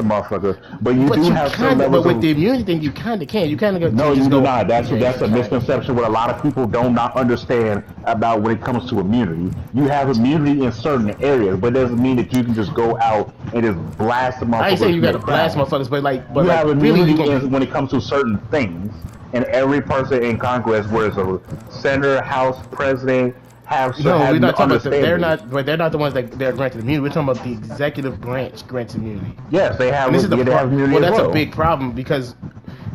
motherfucker. But you do have some levels. But with the immunity thing, you kind of can. You kind of go. No, you do not. That's a misconception. What a lot of people do not understand about when it comes to immunity. You have immunity in certain areas, but it doesn't mean that you can just go out and just blast the motherfuckers. I ain't saying you got to blast motherfuckers, but you have immunity when it comes to certain things. And every person in Congress, whether it's a senator, House, president, we're not talking about they're not the ones that they're granted immunity. We're talking about the executive branch grants immunity. Yes, they have. This is the immunity. Well, that's a big problem because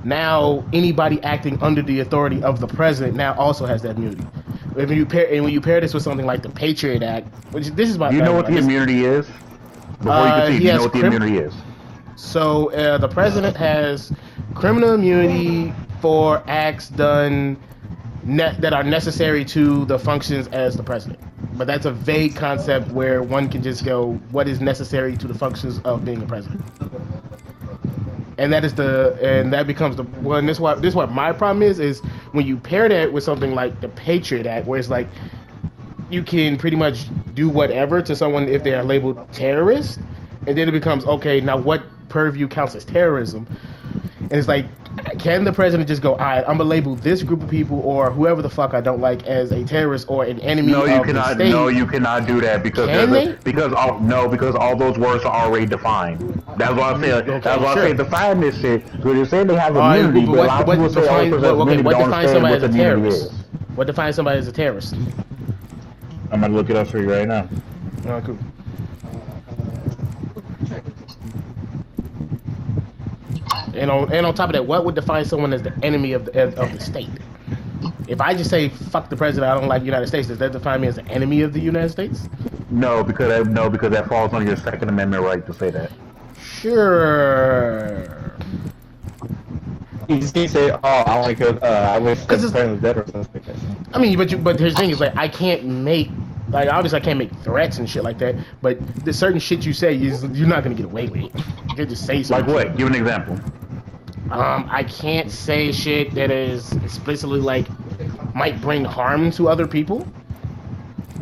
now anybody acting under the authority of the president now also has that immunity. When you pair this with something like the Patriot Act, which this is you know what the immunity is. Before you continue, you know what the immunity is. So the president has criminal immunity for acts done that are necessary to the functions as the president. But that's a vague concept where one can just go, what is necessary to the functions of being a president? And that becomes the one. This is what my problem is when you pair that with something like the Patriot Act, where it's like you can pretty much do whatever to someone if they are labeled terrorist, and then it becomes okay. Now what purview counts as terrorism? And it's like, can the president just go, all right, I'm gonna label this group of people or whoever the fuck I don't like as a terrorist or an enemy of the state? No, you cannot do that because because all those words are already defined. That's why I say that's why I say define this shit. Because you're saying they have immunity, but a lot of people say what defines somebody as a terrorist? What defines somebody as a terrorist? I'm gonna look it up for you right now. All right, cool. And on top of that, what would define someone as the enemy of the state? If I just say fuck the president, I don't like the United States, does that define me as the enemy of the United States? No, because that falls under your Second Amendment right to say that. Sure. You just can't say, I wish the president was dead or something like that. I mean, but the thing is, like, I can't make. Like, obviously, I can't make threats and shit like that, but the certain shit you say, you're not going to get away with it. You can just say something. Like what? Give an example. I can't say shit that is explicitly, like, might bring harm to other people.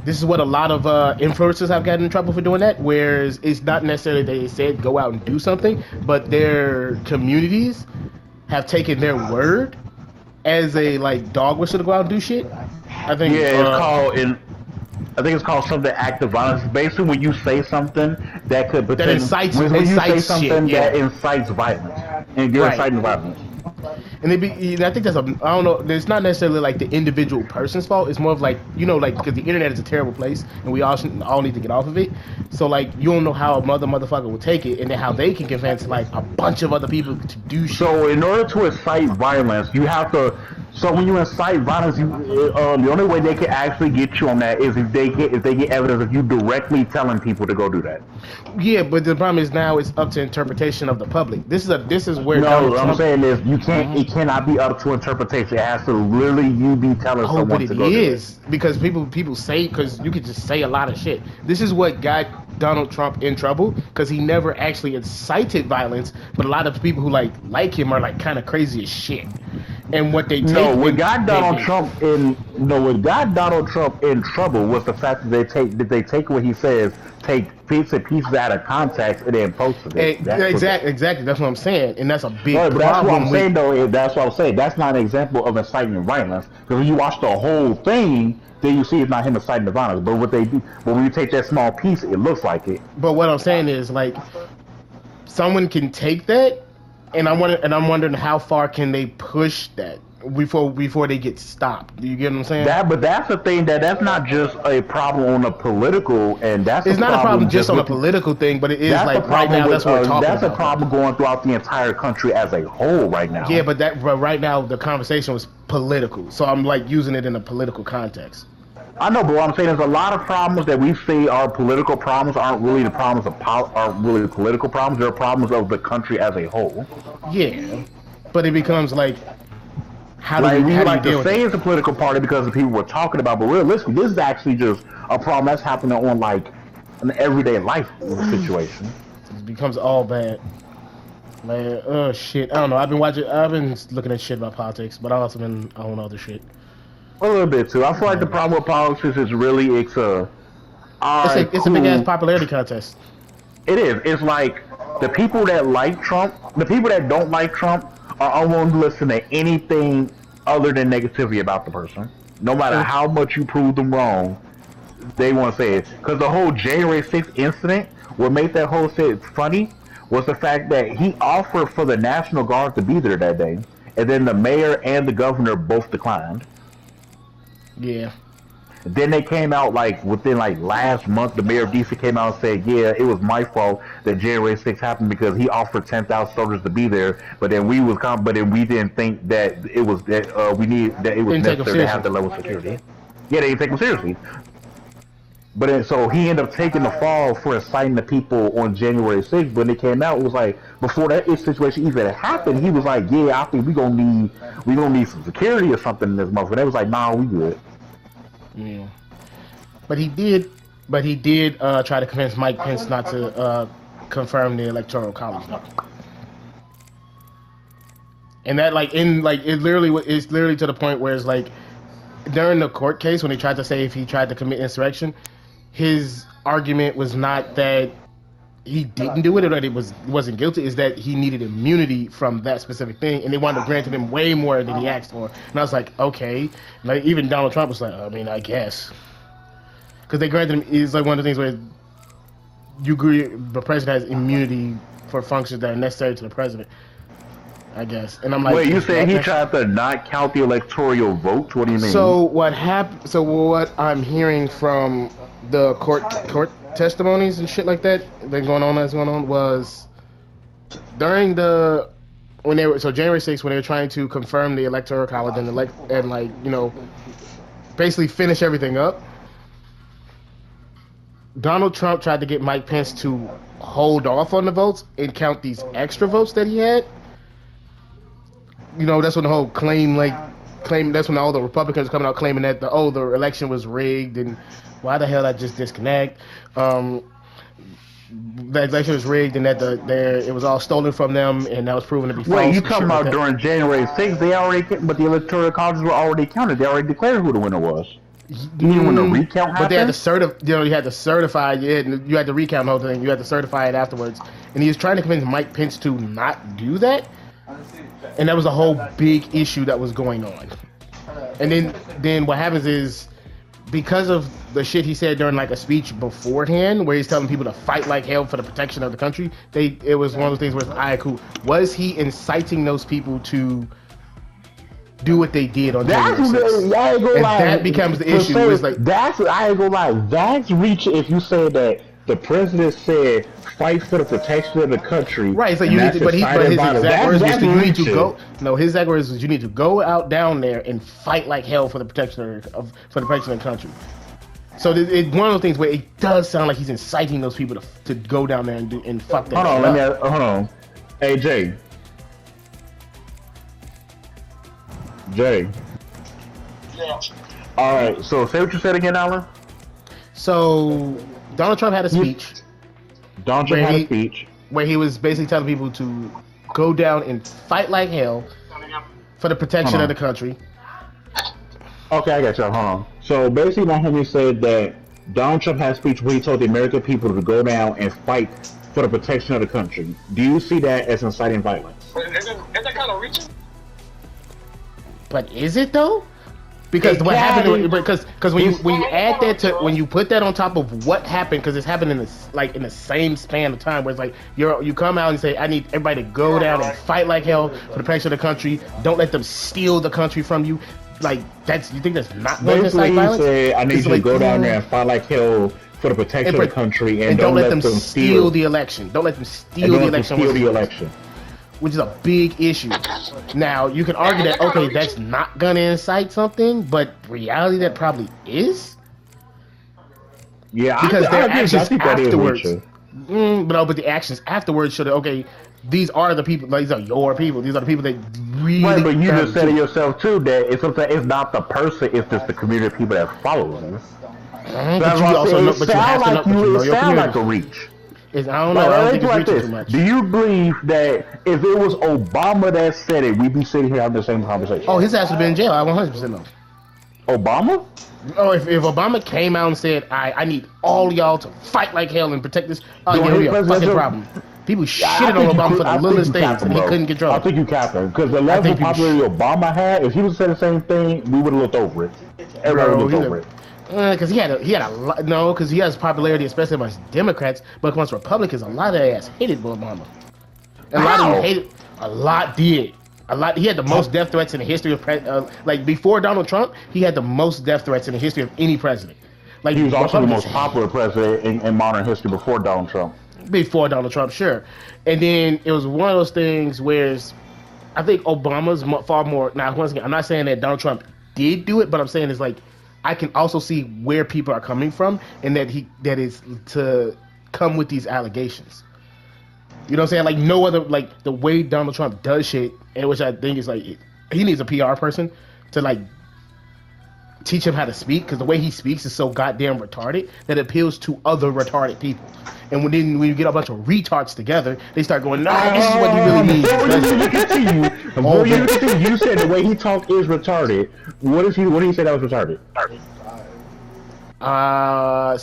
This is what a lot of influencers have gotten in trouble for doing that, whereas it's not necessarily they said go out and do something, but their communities have taken their word as a, like, dog whistle to go out and do shit. I think I think it's called something active violence. Basically, when you say something that could incites that incites violence, and you're inciting violence. And I think I don't know. It's not necessarily like the individual person's fault. It's more of like, like, because the internet is a terrible place, and we all need to get off of it. So like, you don't know how a motherfucker will take it, and then how they can convince like a bunch of other people to do shit. So in order to incite violence, you have to. So when you incite violence, the only way they can actually get you on that is if they get evidence of you directly telling people to go do that. Yeah, but the problem is now it's up to interpretation of the public. This is where. No, what I'm saying is you can't. It cannot be up to interpretation. It has to literally you be telling someone to go do it. It is because people say, because you could just say a lot of shit. This is what got Donald Trump in trouble, because he never actually incited violence, but a lot of people who like him are like kind of crazy as shit. And what they take what got Donald Trump in trouble was the fact that they take what he says, take pieces out of context, and then post it. Exactly. That's what I'm saying, and that's a big problem. That's what I'm saying, though. That's what I'm saying. That's not an example of inciting violence, because when you watch the whole thing, then you see it's not him inciting the violence. But when you take that small piece, it looks like it. But what I'm saying is, like, someone can take that. And I'm wondering how far can they push that before they get stopped. Do you get what I'm saying? But that's the thing, that's not just a problem on a political, and it's not a problem just on a political thing, but it is like right now that's what we're talking about. That's a problem going throughout the entire country as a whole right now. Yeah, but right now the conversation was political, so I'm like using it in a political context. I know, but what I'm saying is a lot of problems that we see are political problems aren't really the problems aren't really the political problems. They're problems of the country as a whole. Yeah, but it becomes like, how do we deal to say it's a political party because the people we're talking about, but realistically, this is actually just a problem that's happening on like an everyday life situation. It becomes all bad. Man, oh shit, I don't know. I've been looking at shit about politics, but I've also been on other shit. A little bit too. I feel like the problem with politics is really it's a big ass popularity contest. It is. It's like the people that like Trump, the people that don't like Trump, are unwilling to listen to anything other than negativity about the person. No matter how much you prove them wrong, they want to say it. Because the whole January 6th incident, what made that whole shit funny was the fact that he offered for the National Guard to be there that day, and then the mayor and the governor both declined. Yeah. Then they came out like within like last month. The mayor of DC came out and said, "Yeah, it was my fault that January 6th happened because he offered 10,000 soldiers to be there, but then we didn't think that it was that we need that it was necessary to have the level of security." Yeah, they didn't take him seriously. But then, so he ended up taking the fall for inciting the people on January 6th. When it came out, it was like before that situation even happened, he was like, "Yeah, I think we gonna need some security or something in this month." But they was like, "Nah, we good." Yeah, but he did try to convince Mike Pence not to confirm the Electoral College, though. And that it's literally to the point where it's like during the court case when they tried to say if he tried to commit insurrection, his argument was not that he didn't do it or that he wasn't guilty, is that he needed immunity from that specific thing, and they wanted to grant him way more than he asked for. And I was like, okay. Like even Donald Trump was like, I mean, I guess, because they granted him. It's like one of the things where you agree the president has immunity for functions that are necessary to the president, I guess. And I'm like, wait, you saying he tried to not count the electoral votes? What do you mean? So what happened? So what I'm hearing from the court testimonies and shit like that going on was during January 6th when they were trying to confirm the Electoral College and basically finish everything up. Donald Trump tried to get Mike Pence to hold off on the votes and count these extra votes that he had. That's when the whole claim. That's when all the Republicans coming out claiming that the election was rigged and why the hell I just disconnect. The election was rigged and that it was all stolen from them and that was proven to be false. Wait, you talking about during January 6th? But the electoral colleges were already counted. They already declared who the winner was. You mean when the recount happened? But they had to you had to certify it. You had to recount the whole thing. You had to certify it afterwards. And he was trying to convince Mike Pence to not do that. And that was a whole big issue that was going on. And then what happens is, because of the shit he said during a speech beforehand, where he's telling people to fight like hell for the protection of the country, it was one of those things where, all right, cool. Was he inciting those people to do what they did on January 6th? That becomes the issue. I ain't gonna lie. That's reaching. If you say that the president said fight for the protection of the country, right? So you need to, but his exact words was you need to go. No, his exact words was you need to go out down there and fight like hell for the protection of the country. So it's one of those things where it does sound like he's inciting those people to go down there and fuck that. Hold on. Hey Jay. Yeah. All right. So say what you said again, Alan. So Donald Trump had a speech. Where he was basically telling people to go down and fight like hell for the protection of the country. Okay, I got you. Hold on. So basically, my homie said that Donald Trump had a speech where he told the American people to go down and fight for the protection of the country. Do you see that as inciting violence? Isn't that kind of reaching? But is it though? Because what happened? Because when you add that to when you put that on top of what happened, because it's happened in the same span of time, where it's like you come out and say, I need everybody to go down and fight like hell for the protection of the country. Don't let them steal the country from you. Like you think that's not going to incite violence? Say, I need you to go down there and fight like hell for the protection of the country, and don't let them steal the election. Don't let them steal the election. Which is a big issue. Now, you can argue that, okay, that's not going to incite something, but reality that probably is. Yeah, because their actions afterwards. But the actions afterwards should have, okay, these are the people, these are your people, these are the people that really. Right, but you just said it yourself too that it's not the person, it's just the community of people that follow them. But you also know, but you have to know your community. Like a reach. I don't know. I don't think it's reaching too much. Do you believe that if it was Obama that said it, we'd be sitting here having the same conversation? Oh, his ass would have been in jail. I 100% know. Obama? Oh, if Obama came out and said, I need all y'all to fight like hell and protect this, yeah, it'd be a fucking problem. People I shitted think on Obama you- for the I think littlest you things, capped him, and he bro. couldn't control I it. think you capped him because the I level think of people popularity Obama had, if he would say the same thing, we would have looked over it. Everybody would have looked over it. Because he had a lot. No, because he has popularity, especially amongst Democrats, but amongst Republicans, a lot of their ass hated Obama. And a lot of How? them hated. A lot did. A lot. He had the most death threats in the history of like before Donald Trump. He had the most death threats in the history of any president. Like He was also the Republicans most popular president in modern history before Donald Trump. before Donald Trump, sure. And then it was one of those things where I think Obama's far more. Now, once again, I'm not saying that Donald Trump did do it, but I'm saying it's like I can also see where people are coming from, and that is to come with these allegations. You know what I'm saying? Like no other, like the way Donald Trump does shit, and which I think is like he needs a PR person to like teach him how to speak, because the way he speaks is so goddamn retarded that it appeals to other retarded people. And when you get a bunch of retards together, they start going, "Nah, this is what you really need." You said the way he talk is retarded. What did he say that was retarded? All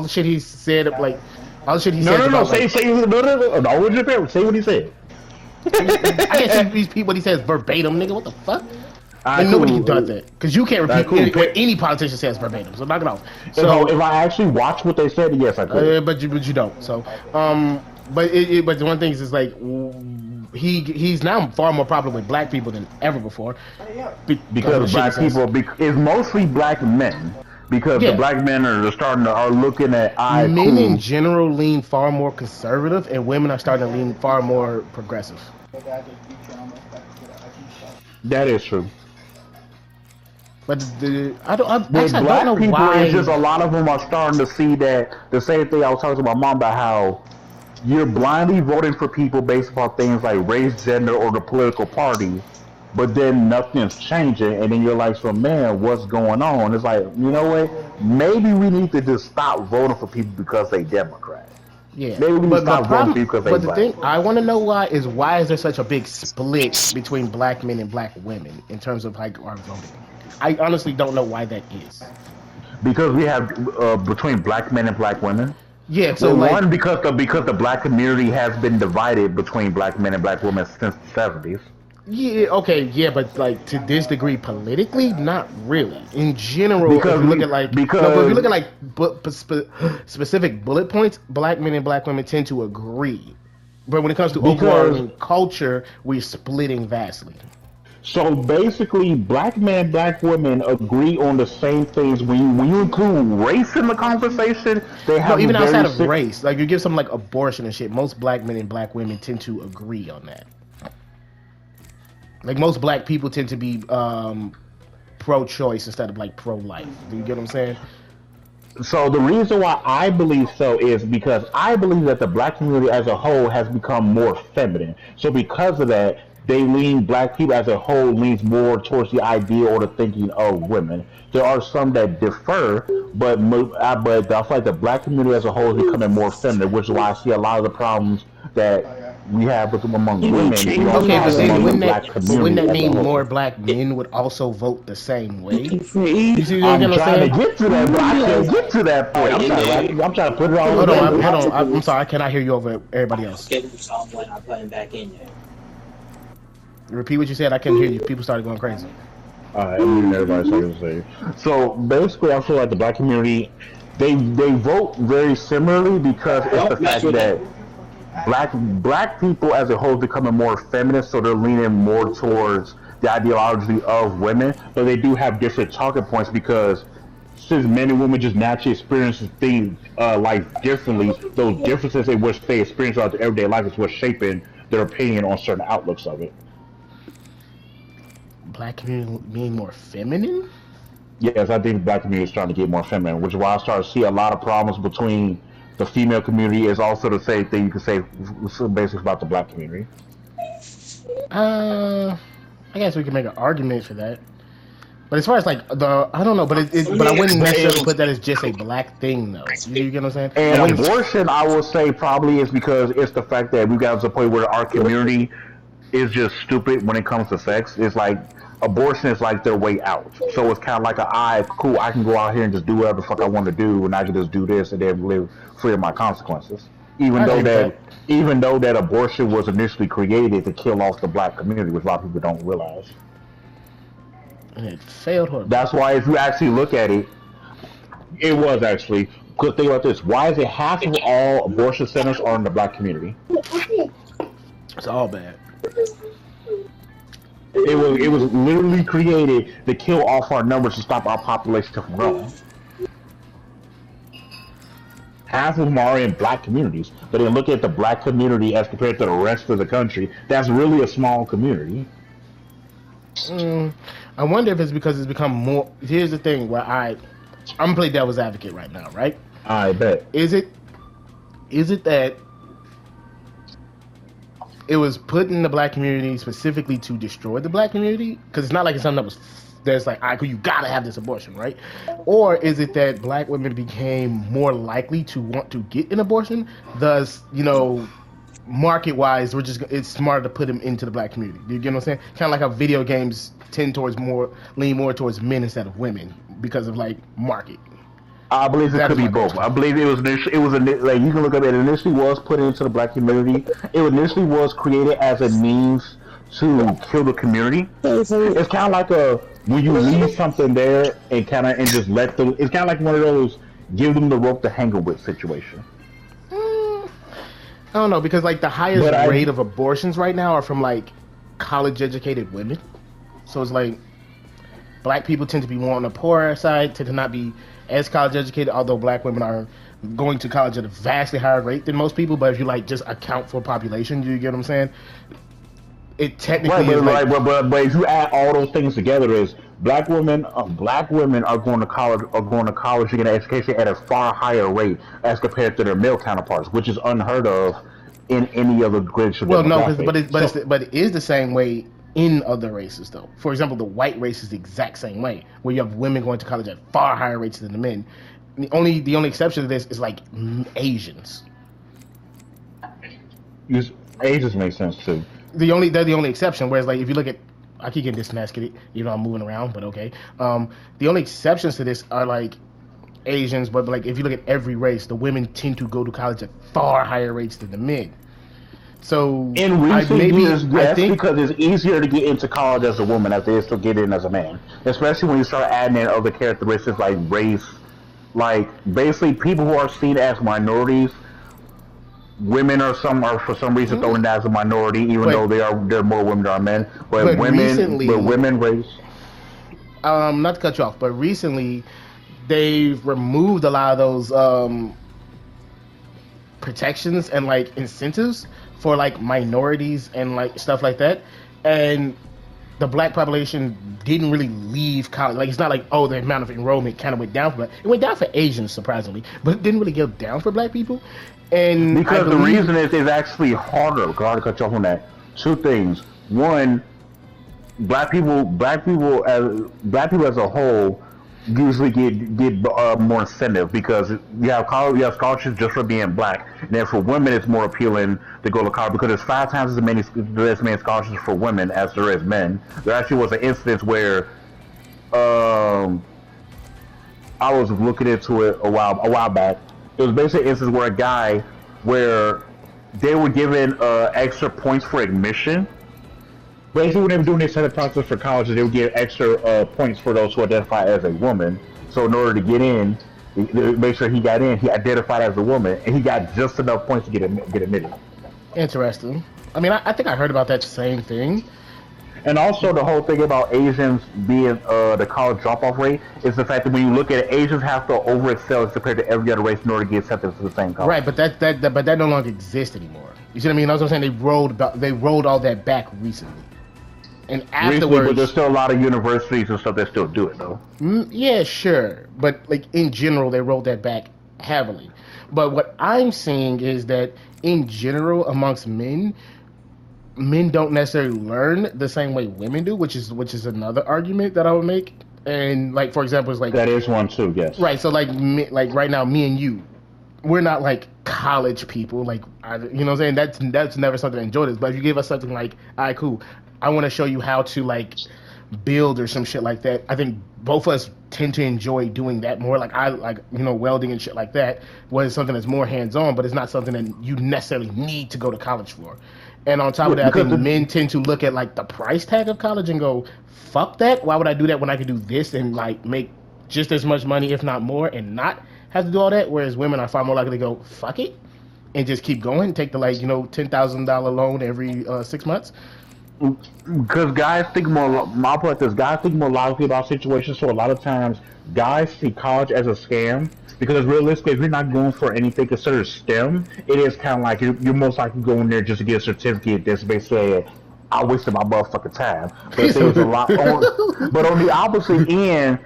the shit he said, like all the shit he said. No. Say what he said. I can't repeat what he says verbatim, nigga. What the fuck? And Cool. nobody does that because you can't repeat Cool. what any politician says verbatim. So knock it off. So if I actually watch what they said, yes, I could. But you don't. So but the one thing is like he's now far more popular with black people than ever before. Because black people, it's mostly black men. Because the black men are looking at men in general lean far more conservative, and women are starting to lean far more progressive. That is true. But I don't know people, why. It's just a lot of them are starting to see that the same thing I was talking to my mom about, how you're blindly voting for people based upon things like race, gender, or the political party, but then nothing's changing, and then you're like, so man, what's going on? It's like, you know what? Maybe we need to just stop voting for people because they Democrat. Yeah, maybe we need to stop voting for people because they But black. the thing I want to know why is there such a big split between black men and black women in terms of like our voting? I honestly don't know why that is. Because we have between black men and black women. Yeah, so well, like one because the black community has been divided between black men and black women since the 70s. Yeah, okay, yeah, but like to this degree politically, not really. In general, if you look at like specific bullet points, black men and black women tend to agree. But when it comes to overall culture, we're splitting vastly. So basically, black men and black women agree on the same things. When you include race in the conversation, they have even outside of race. Like you give something like abortion and shit, most black men and black women tend to agree on that. Like most black people tend to be pro-choice instead of like pro-life. Do you get what I'm saying? So the reason why I believe so is because I believe that the black community as a whole has become more feminine. So because of that, black people as a whole leans more towards the idea or the thinking of women. There are some that differ, but I feel like the black community as a whole is becoming more feminine, which is why I see a lot of the problems that we have among women. Okay, but then wouldn't that mean more black men would also vote the same way? You see what I'm trying to get to that, but I can't get to that point. I'm trying to put it all. Hold on. I'm sorry, I cannot hear you over everybody else. Repeat what you said. I couldn't hear you. People started going crazy. Alright, I'm leaving everybody so I can say. So basically, I feel like the black community, they vote very similarly because it's the fact that black people as a whole is becoming more feminist, so they're leaning more towards the ideology of women, but they do have different talking points because since men and women just naturally experience things life differently, those differences in which they experience throughout their everyday life is what's shaping their opinion on certain outlooks of it. Black community being more feminine? Yes, I think the black community is trying to get more feminine, which is why I start to see a lot of problems between the female community. Is also the same thing you can say basically about the black community. I guess we can make an argument for that. But as far as like I don't know, but but I wouldn't necessarily put that as just a black thing though. You get what I'm saying? And abortion, I will say, probably is because it's the fact that we got to the point where our community is just stupid when it comes to sex. It's like abortion is like their way out. So it's kind of like cool, I can go out here and just do whatever the fuck I want to do, and I can just do this and then live free of my consequences. even I though agree with that even though that abortion was initially created to kill off the black community, which a lot of people don't realize. And it failed horribly. That's why if you actually look at it, it was actually. Because think about this: why is it half of all abortion centers are in the black community? It's all bad. It was literally created to kill off our numbers to stop our population from growing. Half of them are in black communities, but then look at the black community as compared to the rest of the country. That's really a small community. I wonder if it's because it's become more. Here's the thing: where I'm gonna play devil's advocate right now, right? I bet. Is it that it was put in the black community specifically to destroy the black community? Because it's not like it's something that's like, all right, you gotta have this abortion, right? Or is it that black women became more likely to want to get an abortion? Thus, market wise, it's smarter to put them into the black community. Do you get what I'm saying? Kind of like how video games tend towards lean more towards men instead of women because of like market. I believe it could be both. I believe it was like you can look up it initially was put into the black community. It initially was created as a means to kill the community. It's kind of like when you leave something there and just let them. It's kind of like one of those give them the rope to hang with situation. I don't know, because like the highest rate of abortions right now are from like college educated women. So it's like black people tend to be more on the poorer side, tend to not be as college educated, although black women are going to college at a vastly higher rate than most people. But if you like just account for population, you get what I'm saying? It technically is like, but if you add all those things together, is black women are going to college to get an education at a far higher rate as compared to their male counterparts, which is unheard of in any other racial. Well, no, but it is the same way in other races, though. For example, the white race is the exact same way, where you have women going to college at far higher rates than the men. The only exception to this is like Asians. Asians make sense too. They're the only exception. Whereas, like, if you look at, I keep getting dismascuted, I'm moving around, but okay. The only exceptions to this are like Asians, but like if you look at every race, the women tend to go to college at far higher rates than the men. So in recent years, yes, because it's easier to get into college as a woman as it is to get in as a man. Especially when you start adding in other characteristics like race, like basically people who are seen as minorities. Women are for some reason thrown as a minority, even though there are more women than men. But women race. Not to cut you off, but recently they've removed a lot of those protections and like incentives for like minorities and like stuff like that, and the black population didn't really leave college. Like it's not like the amount of enrollment kind of went down for it went down for Asians surprisingly, but it didn't really go down for black people. And because the reason is it's actually harder. Gotta cut you off on that. Two things. One, black people as a whole usually get more incentive because you have scholarships just for being black, and then for women it's more appealing to go to college because there's 5 times as many scholarships for women as there is men. There actually was an instance where I was looking into it a while back. It was basically an instance where a guy where they were given extra points for admission. Basically, when they were doing this set of process for colleges, they would get extra points for those who identify as a woman. So in order to get in, make sure he got in, he identified as a woman, and he got just enough points to get admitted. Interesting. I mean, I think I heard about that same thing. And also the whole thing about Asians being the college drop-off rate is the fact that when you look at it, Asians have to over-excel as compared to every other race in order to get accepted to the same college. Right, but that no longer exists anymore. You see what I mean? That's what I'm saying. They rolled all that back recently. And afterwards, but there's still a lot of universities and stuff that still do it, though. Yeah, sure. But like in general, they rolled that back heavily. But what I'm seeing is that in general, amongst men don't necessarily learn the same way women do, which is another argument that I would make. And like, for example, it's like that is one too. Yes. Right. So like right now, me and you, we're not like college people. Like, you know what I'm saying? That's never something I enjoyed. But if you give us something like, all right, cool, I want to show you how to like build or some shit like that. I think both of us tend to enjoy doing that more. Like I like, welding and shit like that was something that's more hands-on, but it's not something that you necessarily need to go to college for. And on top of that, I think men tend to look at like the price tag of college and go, fuck that. Why would I do that when I could do this and like make just as much money, if not more, and not have to do all that? Whereas women are far more likely to go, fuck it, and just keep going, take the like, $10,000 loan every 6 months. Because guys think more. My point is, guys think more logically about situations. So a lot of times, guys see college as a scam because realistically, if you're not going for anything considered STEM, it is kind of like you're most likely going there just to get a certificate that's basically I wasted my motherfucking time. But there's a lot. But on the opposite end,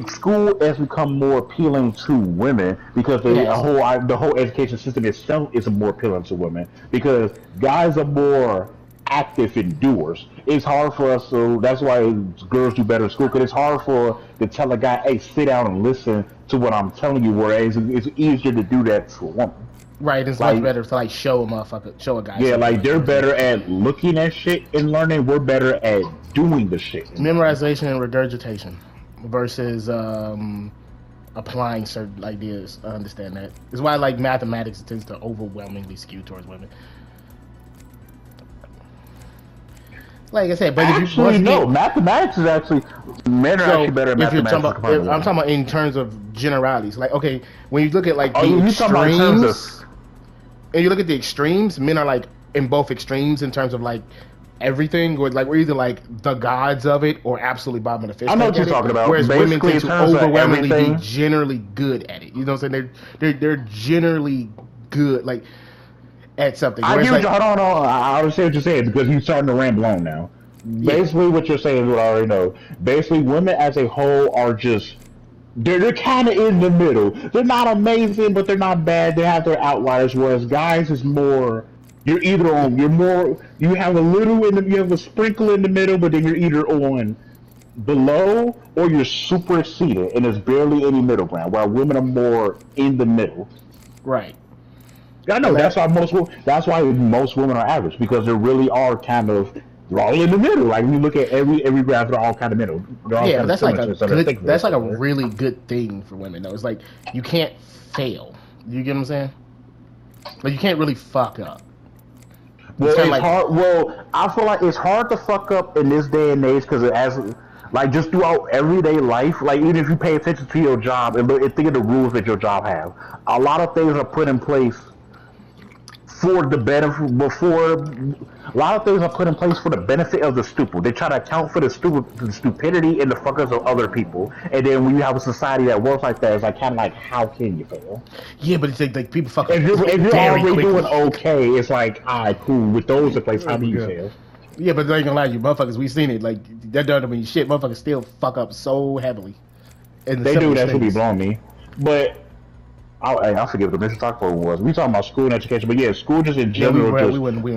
school has become more appealing to women because the whole education system itself is more appealing to women because guys are more active and doers. It's hard for us, so that's why girls do better in school. Because it's hard to tell a guy, "Hey, sit down and listen to what I'm telling you." Whereas it's easier to do that to a woman. Right, it's much better to like show a guy. Yeah, like they're better at looking at shit and learning. We're better at doing the shit. Memorization and regurgitation versus applying certain ideas. I understand that. It's why like mathematics tends to overwhelmingly skew towards women. Like I said, but mathematics is actually men are actually better at mathematics. I'm talking about in terms of generalities. Like, okay, when you look at like the extremes, and you look at the extremes, men are like in both extremes in terms of like everything. Or like we're either like the gods of it or absolutely bottom of the fist. I know what you're talking about. Whereas women tend to overwhelmingly be generally good at it. You know what I'm saying? They're generally good. Like. At something. I get what I understand what you're saying because you're starting to ramble on now. Basically, what you're saying is what I already know. Basically, women as a whole are just they're kind of in the middle. They're not amazing, but they're not bad. They have their outliers. Whereas guys is more. You have a sprinkle in the middle, but then you're either on below or you're super exceeded, and there's barely any middle ground. While women are more in the middle. Right. I know that's why most women are average because they really are kind of all in the middle. Like when you look at every graph, they're all kind of middle. Yeah, that's like a really good thing for women though. It's like you can't fail. You get what I'm saying? Like you can't really fuck up. Well, it's hard. Well, I feel like it's hard to fuck up in this day and age because like just throughout everyday life, like even if you pay attention to your job and think of the rules that your job have, a lot of things are put in place for the benefit. A lot of things are put in place for the benefit of the stupid. They try to account for the stupidity and the fuckers of other people. And then when you have a society that works like that, it's like kind of like, how can you fail? Yeah, but it's like people fuck up. If you're already doing okay, it's like, alright, cool. With those in place, how do you fail? Yeah, but I ain't gonna lie to you, motherfuckers. We seen it. Like that doesn't mean shit. Motherfuckers still fuck up so heavily. They do. That should be blowing me. But I forget what the mission talk for was. We talking about school and education, but yeah, school just in general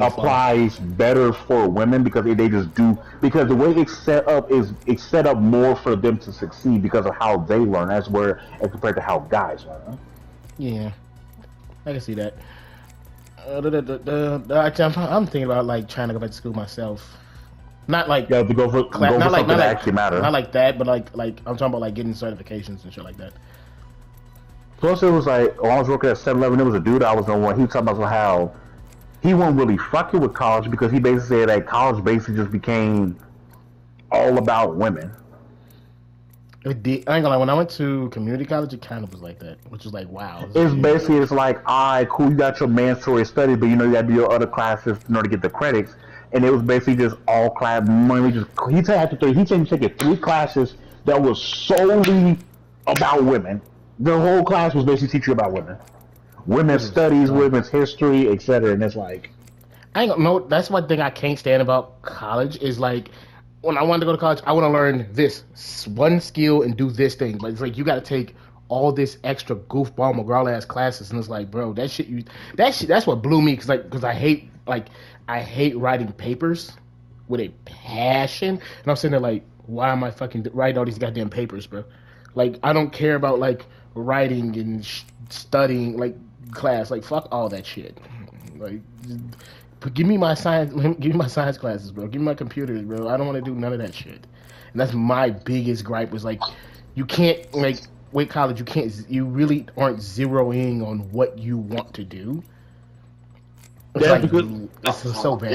applies better for women because they just do because the way it's set up is it's set up more for them to succeed because of how they learn as compared to how guys learn. Yeah, I can see that. I'm thinking about like trying to go back to school myself. Not like to go for something that actually matters. Not like that, but like I'm talking about like getting certifications and shit like that. Plus, it was like when I was working at 7-Eleven, there was a dude I was on one. He was talking about how he wasn't really fucking with college because he basically said that college basically just became all about women. I ain't gonna lie, when I went to community college, it kind of was like that, which was like, wow. It's like, alright, cool, you got your mandatory studies, but you know you gotta do your other classes in order to get the credits. And it was basically just all class money. He said he took 3 classes that was solely about women. The whole class was basically teaching about women's studies, women's history, etc. And it's like, I ain't gonna know. That's one thing I can't stand about college is like, when I wanted to go to college, I want to learn this one skill and do this thing. But it's like you got to take all this extra goofball McGraw ass classes, and it's like, bro, that's what blew me because I hate writing papers with a passion, and I'm sitting there like, why am I fucking writing all these goddamn papers, bro? Like I don't care about like writing and studying like class. Like fuck all that shit. Like give me my science classes, bro. Give me my computers, bro. I don't want to do none of that shit. And that's my biggest gripe was like, you can't like with college, you really aren't zeroing on what you want to do. It's like, it's so bad.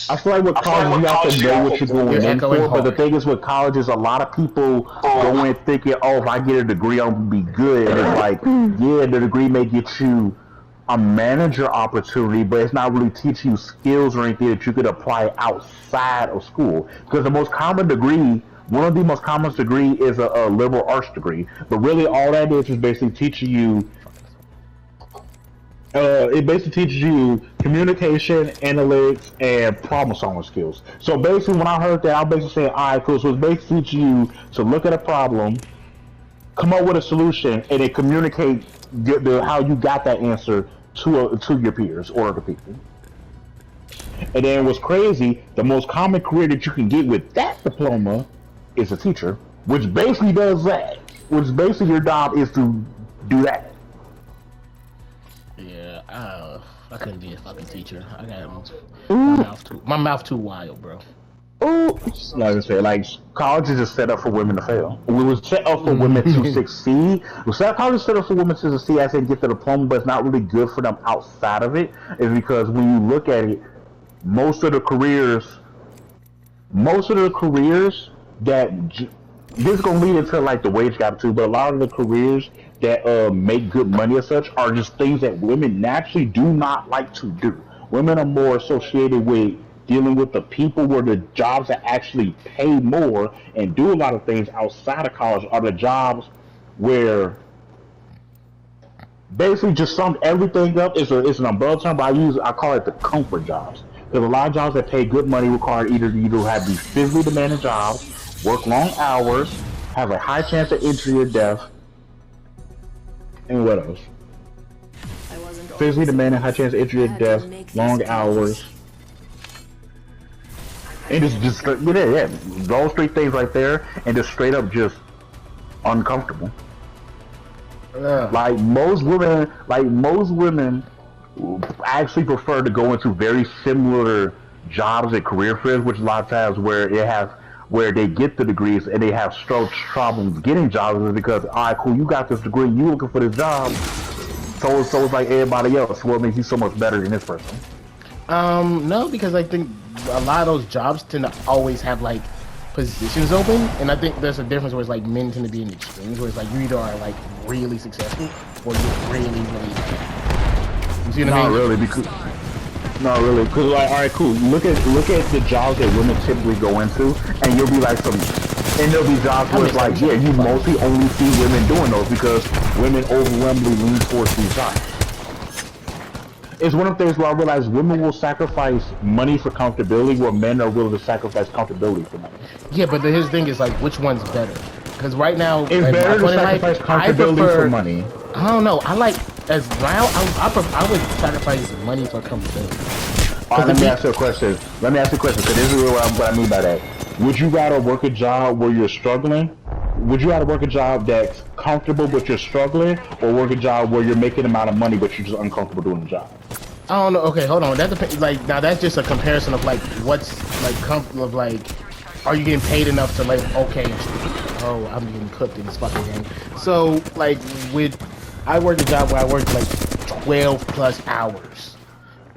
I feel like with college, you have to know what you're going in for. But the thing is, with college, is a lot of people go in thinking, "Oh, if I get a degree, I'm gonna be good." And it's like, yeah, the degree may get you a manager opportunity, but it's not really teaching you skills or anything that you could apply outside of school. Because the most common degree, one of the most common degree, is a liberal arts degree. But really, all that is basically teaching you. It basically teaches you communication, analytics, and problem-solving skills. So basically, when I heard that, I was basically saying, all right, cool. So it's basically teaching you to look at a problem, come up with a solution, and then communicate how you got that answer to your peers or other people. And then what's crazy, the most common career that you can get with that diploma is a teacher, which basically does that. Which basically your job is to do that. Yeah, I couldn't be a fucking teacher. I got my mouth too wild, bro. Oh, like I said, like college is just set up for women to fail. We was set up for women to succeed. College is set up for women to succeed as they get the diploma, but it's not really good for them outside of it. Is because when you look at it, most of the careers that this is gonna lead into like the wage gap too, but a lot of the careers that make good money as such are just things that women naturally do not like to do. Women are more associated with dealing with the people where the jobs that actually pay more and do a lot of things outside of college are the jobs where basically just sum everything up. It's an umbrella term, but I call it the comfort jobs. Because a lot of jobs that pay good money require either you have these physically demanding jobs, work long hours, have a high chance of injury or death, and what else? Physically demanding, high chance of injury or death, long hours. And just yeah, those three things right there, and just straight up just uncomfortable. Yeah. Like most women actually prefer to go into very similar jobs and career fields, which a lot of times where they get the degrees and they have problems getting jobs is because, all right, cool, you got this degree, you looking for this job, so it's like everybody else. What makes you so much better than this person? No, because I think a lot of those jobs tend to always have like positions open, and I think there's a difference where it's like men tend to be in extremes, where it's like you either are like really successful or you're really bad. You see what I mean? Not really, because like, all right, cool. Look at the jobs that women typically go into, and you'll be like and there'll be jobs where it's like, yeah, you mostly only see women doing those because women overwhelmingly lean towards these jobs. It's one of the things where I realize women will sacrifice money for comfortability, where men are willing to sacrifice comfortability for money. Yeah, but his thing is like, which one's better? Because right now, it's better to sacrifice comfortability for money. I don't know. I like as now. I would sacrifice money for comfortability. Let me ask you a question. Because this is what I mean by that. Would you rather work a job where you're struggling? Would you rather work a job that's comfortable but you're struggling, or work a job where you're making an amount of money but you're just uncomfortable doing the job? I don't know. Okay, hold on. That depends. Like now, that's just a comparison of like what's like comfortable of like. Are you getting paid enough to like? Okay, oh, I'm getting cooked in this fucking game. So like I worked a job where I worked like 12 plus hours.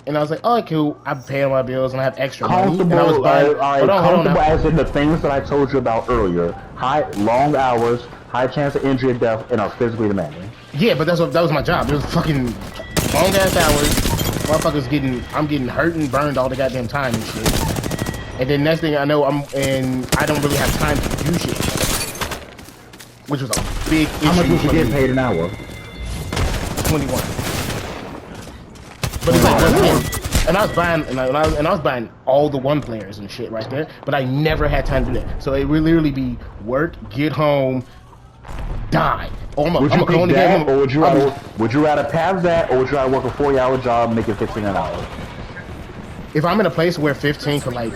And I was like, oh, cool. I'm paying my bills and I have extra money. And I was buying, comfortable as in the things that I told you about earlier. Long hours, high chance of injury and death, and are physically demanding. Yeah, but that was my job. It was fucking long ass hours. I'm getting hurt and burned all the goddamn time and shit. And then next thing I know, I don't really have time to do shit. Which was a big issue. How much was you getting paid an hour? 21. But it's like, and I was buying all the one players and shit right there, but I never had time to do that. So it would literally be work, get home, die. Would you rather have that, or would you rather work a 40-hour job making 15 an hour? If I'm in a place where 15 for like,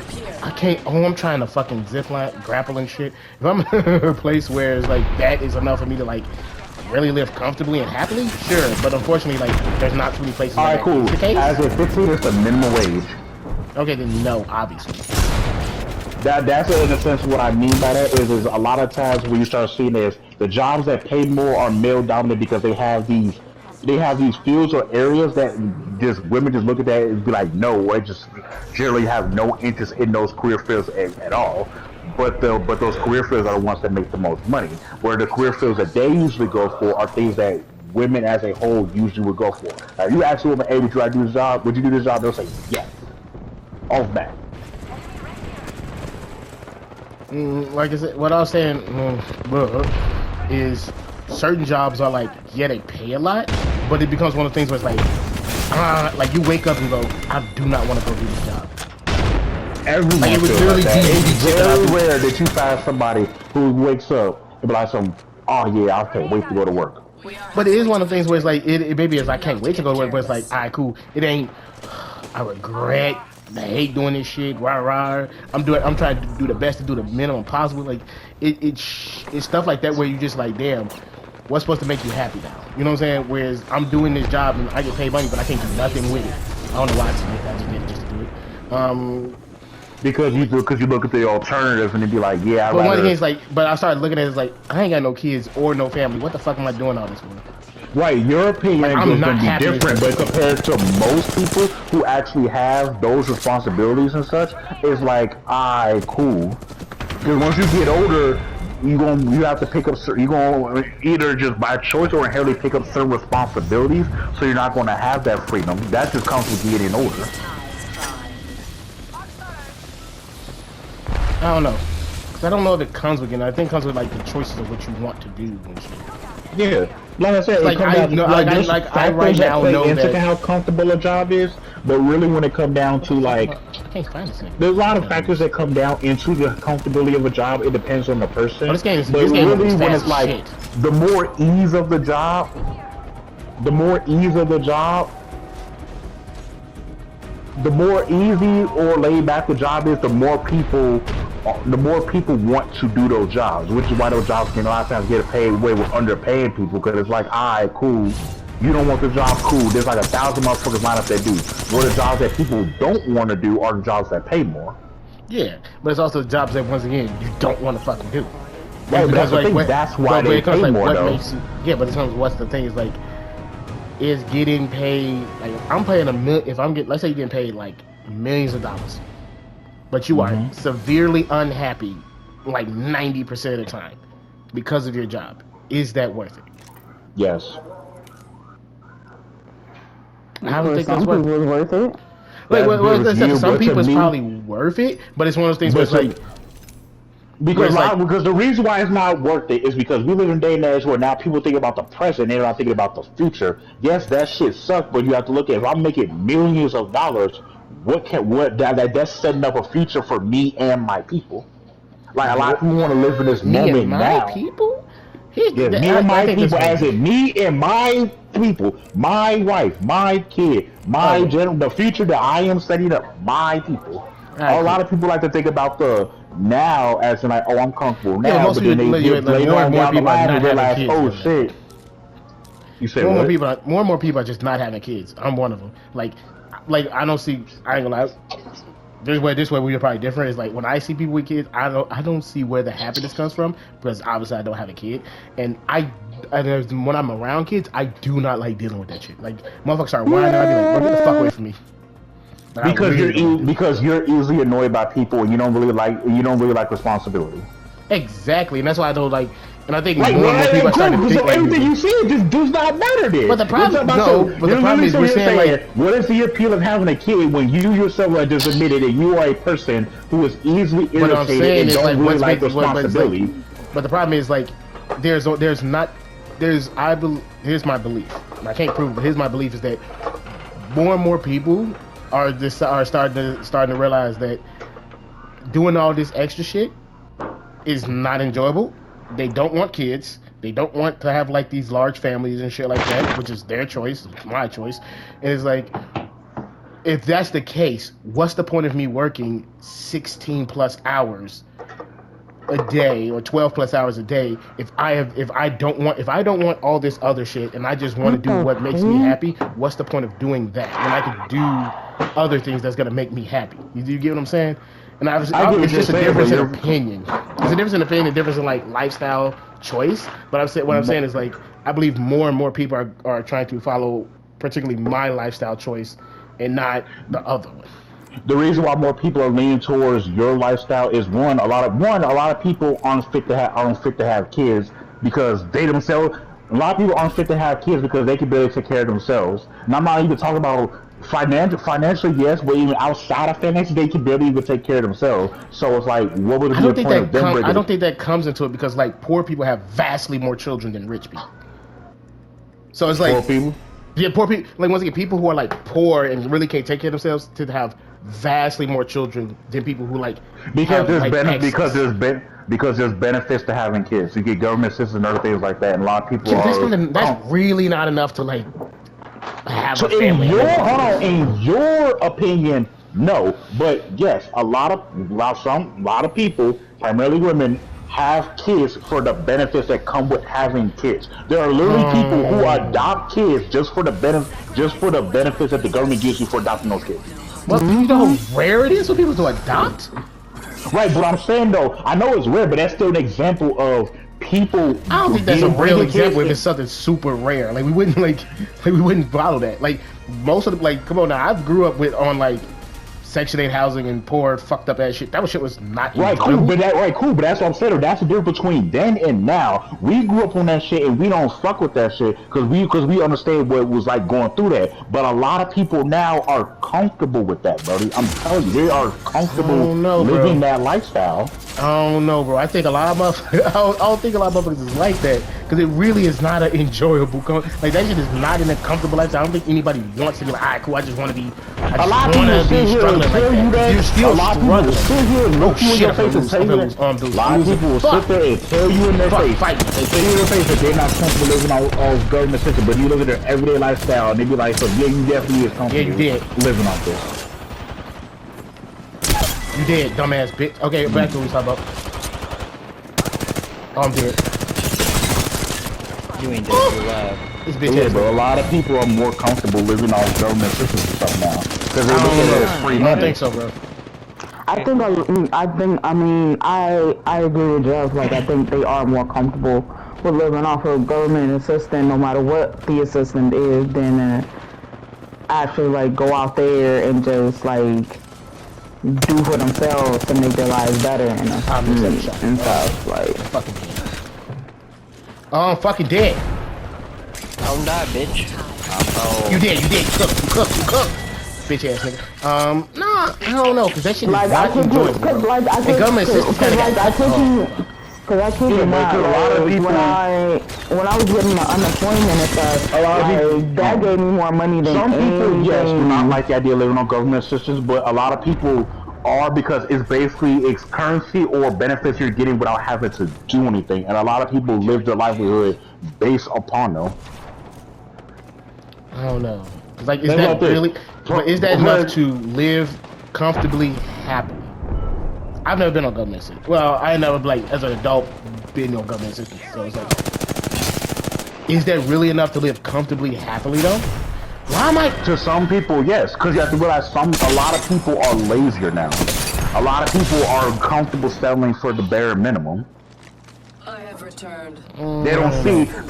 I'm trying to fucking zip line, grapple and shit. If I'm in a place where it's like that is enough for me to like really live comfortably and happily, sure. But unfortunately, like, there's not too many places. All right, where cool. that's the case. As a 15, it's the minimum wage. Okay, then no, obviously. That's in a sense what I mean by that is a lot of times when you start seeing is the jobs that pay more are male dominant because they have these fields or areas that just women just look at that and be like, no, I just generally have no interest in those career fields at all. But those career fields are the ones that make the most money. Where the career fields that they usually go for are things that women as a whole usually would go for. Now, you ask a woman, hey, would you like to do this job? Would you do this job? They'll say yes. Off bat. Like I said, what I was saying is certain jobs are like, yeah, they pay a lot, but it becomes one of the things where it's like you wake up and go, I do not want to go do this job. Everyone like, it would feels literally like that. be It's very rare that you find somebody who wakes up and be like, oh yeah, I can't wait to go to work. But it is one of the things where it's like, it maybe it's I can't wait to go to work, but it's like, alright, cool. It ain't, I regret, I hate doing this shit, rah. I'm trying to do the best to do the minimum possible. Like, it's stuff like that where you just like, damn, what's supposed to make you happy now? You know what I'm saying? Whereas I'm doing this job and I get paid money, but I can't do nothing with it. I don't know why I just did it just to do it. Because you look at the alternatives and then be like, yeah, but one thing is like, but I started looking at it as like, I ain't got no kids or no family. What the fuck am I doing all this for? Right, your opinion is going to be different, but compared to most people who actually have those responsibilities and such, it's like, cool. Because once you get older, you have to pick up, you're going to either just by choice or inherently pick up certain responsibilities, so you're not going to have that freedom. That just comes with getting older. I don't know. Cause I don't know if it comes with it. I think it comes with like the choices of what you want to do and shit. Yeah, like I said, like I right now know into how comfortable a job is, but really when it comes down to like, I can't find this thing. There's a lot of factors that come down into the comfortability of a job. It depends on the person. But this game really when it's like shit. the more ease of the job, the more easy or laid back the job is, the more people want to do those jobs, which is why those jobs can a lot of times get paid way with underpaying people, because it's like, alright, cool, you don't want the job, cool, there's like 1,000 motherfuckers lined up that do. Where the jobs that people don't want to do are the jobs that pay more. Yeah, but it's also jobs that, once again, you don't want to fucking do. Right, but that's the thing, that's why they pay more, though. Yeah, but what's the thing is like, is getting paid, like, I'm paying let's say you're getting paid like millions of dollars, but you are severely unhappy like 90% of the time because of your job. Is that worth it? Yes. I don't think that's worth it. Like, some people it's probably worth it, but it's one of those things where it's like, because the reason why it's not worth it is because we live in a day and age where now people think about the present, they're not thinking about the future. Yes, that shit sucks, but you have to look at, if I'm making millions of dollars, that's setting up a future for me and my people. Like, a lot of people want to live in this moment now. People? Yeah, me and my people, as in me and my people, my wife, my kid, the future that I am setting up, my people. A lot of people like to think about the now as in like, oh, I'm comfortable now, but then they get later on down the line and realize, oh shit. You say more and more people are just not having kids. I'm one of them. Like I don't see. I ain't gonna lie. This way we're probably different. Is like when I see people with kids, I don't see where the happiness comes from, because obviously I don't have a kid, and when I'm around kids, I do not like dealing with that shit. Like, motherfuckers start whining, I be like, bro, get the fuck away from me. Because you're easily annoyed by people, and you don't really like responsibility. Exactly, and that's why I don't like. And I think more and more people are starting to think like everything you see just does not matter then. But the problem is we're saying like, what is the appeal of having a kid when you yourself have just admitted that you are a person who is easily irritated and don't really like responsibility. But the problem is like, here's my belief. And I can't prove it, but here's my belief is that more and more people are starting to realize that doing all this extra shit is not enjoyable. They don't want kids. They don't want to have like these large families and shit like that, which is their choice, my choice. And it's like, if that's the case, what's the point of me working 16 plus hours a day or 12 plus hours a day if I don't want all this other shit and I just want to do what makes me happy. What's the point of doing that when I can do other things that's gonna make me happy? You get what I'm saying? And it's just a difference in opinion. It's a difference in opinion, a difference in like lifestyle choice. But what I'm saying is like I believe more and more people are trying to follow particularly my lifestyle choice and not the other one. The reason why more people are leaning towards your lifestyle is a lot of people aren't fit to have kids because they themselves. A lot of people aren't fit to have kids because they can barely take care of themselves. And I'm not even talking about financially, yes, but even outside of finance, they can barely even take care of themselves. So it's like, what would it be the point of them? I don't think that comes into it because like poor people have vastly more children than rich people. So it's like poor people. Yeah, poor people. Like once again, people who are like poor and really can't take care of themselves tend to have vastly more children than people who like because there's benefits to having kids. You get government assistance and other things like that, and a lot of people that's really not enough to like have a family. In your opinion, no, but yes, a lot of people, primarily women, have kids for the benefits that come with having kids. There are literally people who adopt kids just for the benefits that the government gives you for adopting those kids. Well, you know how rare it is for people to adopt? Right, but I'm saying though, I know it's rare, but that's still an example of people. I don't think that's a real example if it's something super rare. Like we wouldn't follow that. Like most of the come on now, I grew up on like Section 8 housing and poor, fucked up ass shit. That shit was not cool. But that's what I'm saying. That's the difference between then and now. We grew up on that shit and we don't fuck with that shit because we understand what it was like going through that. But a lot of people now are comfortable with that, buddy. I'm telling you, they are comfortable living that lifestyle. I don't know, bro. I think a lot of motherfuckers. I don't think a lot of motherfuckers is like that because it really is not an enjoyable. Like that shit is not in a comfortable lifestyle. I don't think anybody wants to be like, all right, cool. I just want to be. I just want to be struggling like that. You're still struggling. Oh shit! A lot of people will sit there and tell you in their face. They tell you in their face that they're not comfortable living off government system, but you look at their everyday lifestyle and they be like, so yeah, you definitely is comfortable living off this. You dead, dumbass bitch. Okay, back to what we talking about. Oh, I'm dead. You ain't dead, you're alive. This bitch yeah, but a lot of people are more comfortable living off government systems and stuff now. Because they look at it as free money. I don't think so, bro. I agree with Jeff. Like, I think they are more comfortable with living off of government assistance, no matter what the assistance is, than actually, like, go out there and just, like, do for themselves to make their lives better and stuff. Like, fucking dead. Oh, I'm fucking dead. Don't die, bitch. You dead. You cook. Bitch ass nigga. Nah, I don't know, cause that shit is not enjoyable. Government assistance kinda Cause I kid you not, when I was getting my unemployment and stuff, that gave me more money than some people. anything. Yes, do not like the idea of living on government assistance, but a lot of people are because it's basically currency or benefits you're getting without having to do anything, and a lot of people live their livelihood based upon them. I don't know. Like, is that really? But is that enough to live comfortably, happily? I've never been on government assistance. Well, I never, like, as an adult, been on government assistance. So it's like, is that really enough to live comfortably, happily, though? Why am I? To some people, yes, because you have to realize a lot of people are lazier now. A lot of people are comfortable settling for the bare minimum. I have returned. They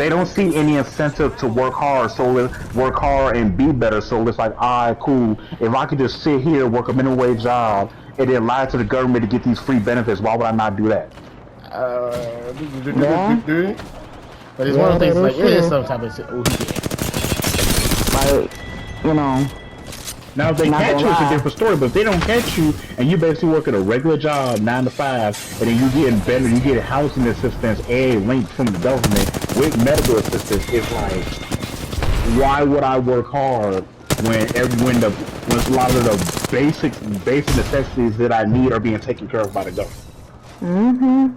don't see any incentive to work hard. So let's work hard and be better. So it's like, alright, cool. If I could just sit here, work a minimum wage job, and then lie to the government to get these free benefits, why would I not do that? But it's one of the things, like, it is some type of like, you know. Now if they catch you, it's a different story, but if they don't catch you and you basically work at a regular job 9 to 5 and then you getting better, you get housing assistance and linked from the government with medical assistance, it's like, why would I work hard when a lot of the basic necessities that I need are being taken care of by the government?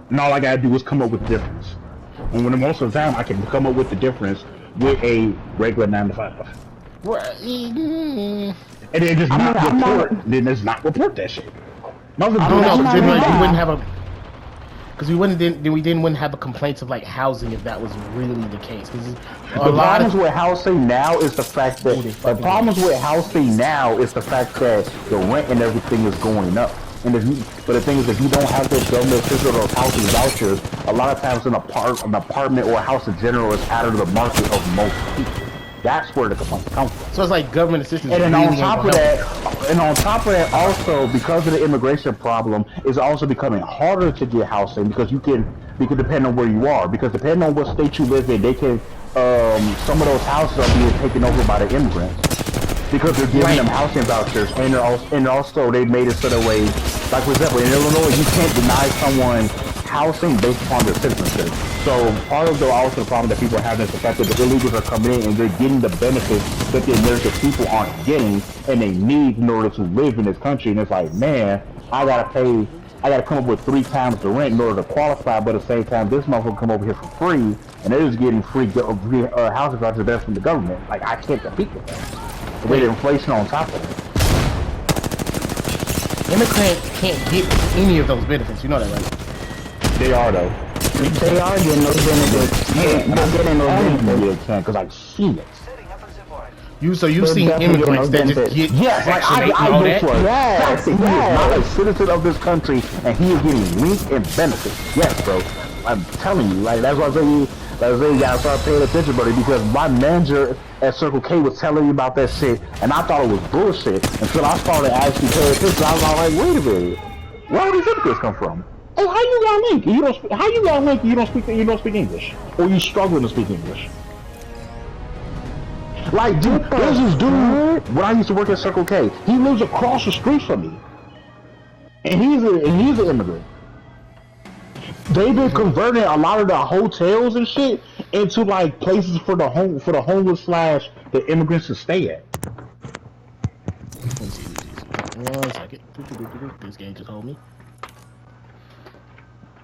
And all I gotta do is come up with the difference. And when most of the time I can come up with the difference with a regular 9 to 5. And then just not report that shit. I don't know, because you wouldn't have a... Because we wouldn't have a complaints of like housing if that was really the case. Because The problems with housing now is the fact that the rent and everything is going up. And but the thing is, if you don't have those government assistance or those housing vouchers, a lot of times an apartment or a house in general is out of the market of most people. That's where the complaints come from. So it's like government assistance. And then on top of that, also because of the immigration problem, it's also becoming harder to get housing because depend on where you are. Because depending on what state you live in, they can some of those houses are being taken over by the immigrants because they're giving them housing vouchers, and also they made it so that way, like for example, in Illinois, you can't deny someone housing based upon their citizenship. So part of the problem that people are having is the fact that the illegals are coming in and they're getting the benefits that the American people aren't getting and they need in order to live in this country. And it's like, man, I gotta come up with 3 times the rent in order to qualify, but at the same time, this motherfucker come over here for free and they're just getting free housing vouchers that's from the government. Like, I can't compete with that. With inflation on top of it. Immigrants can't get any of those benefits. You know that, right? They are though. They are getting those benefits. They're getting those benefits. Because I see it. You've seen immigrants that just get Section 8 and all that? Yes, he is not a citizen of this country, and he is getting link and benefits. Yes, bro. I'm telling you, like that's why I say you gotta start paying attention, buddy. Because my manager at Circle K was telling me about that shit, and I thought it was bullshit until I started actually paying attention. I was like, wait a minute, where do these immigrants come from? Oh, how you got link? You don't speak English, or you struggling to speak English? Like, dude, there's this dude when I used to work at Circle K. He lives across the street from me, and he's an immigrant. They've been converting a lot of the hotels and shit into like places for the homeless / the immigrants to stay at. One second. This game just hold me.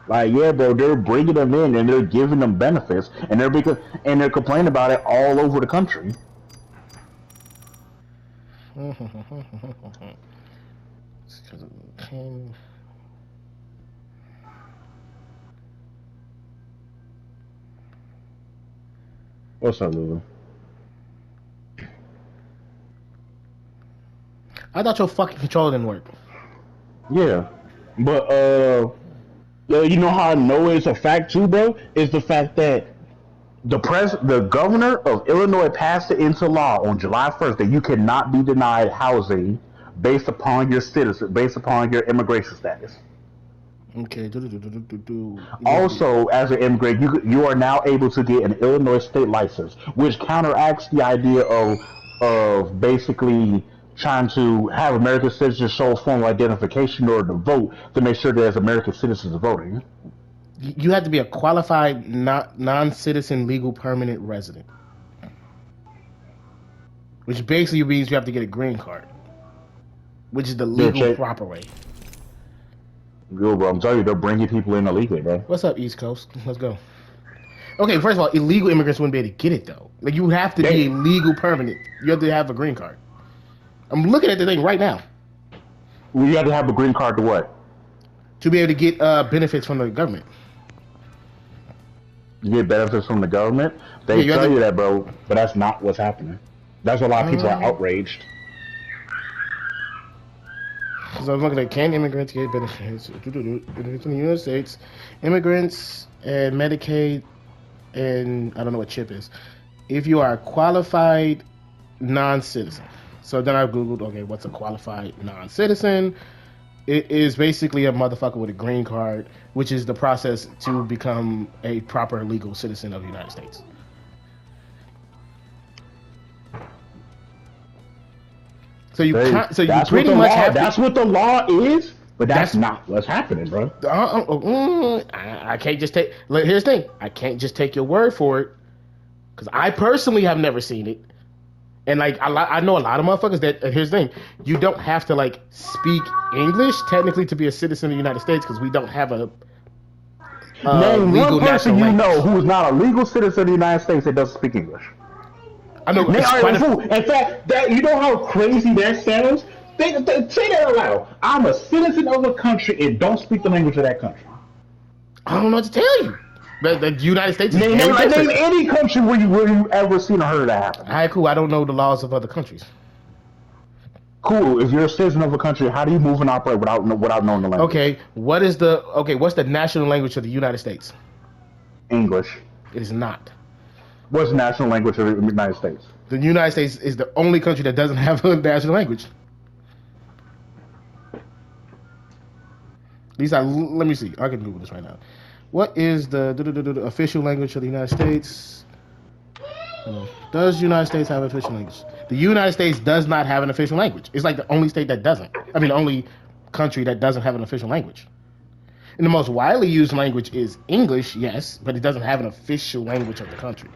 Like, yeah, bro, they're bringing them in and they're giving them benefits, and they're complaining about it all over the country. What's up, Lulu? I thought your fucking controller didn't work. Yeah, but you know how I know it's a fact too, bro? Is the fact that the governor of Illinois passed it into law on July 1st that you cannot be denied housing based upon your immigration status. Okay. Also, as an immigrant, you are now able to get an Illinois state license, which counteracts the idea of basically trying to have American citizens show a form of identification in order to vote to make sure there's American citizens voting. You have to be a qualified non-citizen legal permanent resident, which basically means you have to get a green card, which is the legal proper way. Yo, bro, I'm telling you, they're bringing people in illegally, bro. What's up, East Coast? Let's go. Okay, first of all, illegal immigrants wouldn't be able to get it though. Like, you have to be a legal permanent. You have to have a green card. I'm looking at the thing right now. Well, you have to have a green card to what? To be able to get benefits from the government. You get benefits from the government? They tell you that, bro, but that's not what's happening. That's why a lot of people are outraged. So I'm looking at, can immigrants get benefits in the United States? Immigrants and Medicaid, and I don't know what CHIP is. If you are a qualified non-citizen. So then I Googled, okay, what's a qualified non-citizen? It is basically a motherfucker with a green card, which is the process to become a proper legal citizen of the United States. So you pretty much have to, that's what the law is, but that's not what's happening, bro. I can't just take. Here's the thing: I can't just take your word for it, because I personally have never seen it. And like I know a lot of motherfuckers that. Here's the thing: you don't have to like speak English technically to be a citizen of the United States, because we don't have a name legal one person national you language. know who is not a legal citizen of the United States that doesn't speak English. I know. In fact, that you know how crazy that sounds. Say that out loud. I'm a citizen of a country and don't speak the language of that country. I don't know what to tell you. But the United States is Name any country where you ever seen or heard that happen. Alright, cool. I don't know the laws of other countries. Cool. If you're a citizen of a country, how do you move and operate without knowing the language? Okay, what's the national language of the United States? English. It is not. What's the national language of the United States? The United States is the only country that doesn't have a national language. At least let me see. I can Google this right now. What is the official language of the United States? Does the United States have an official language? The United States does not have an official language. It's like the only state that doesn't. I mean, the only country that doesn't have an official language. And the most widely used language is English, yes, but it doesn't have an official language of the country.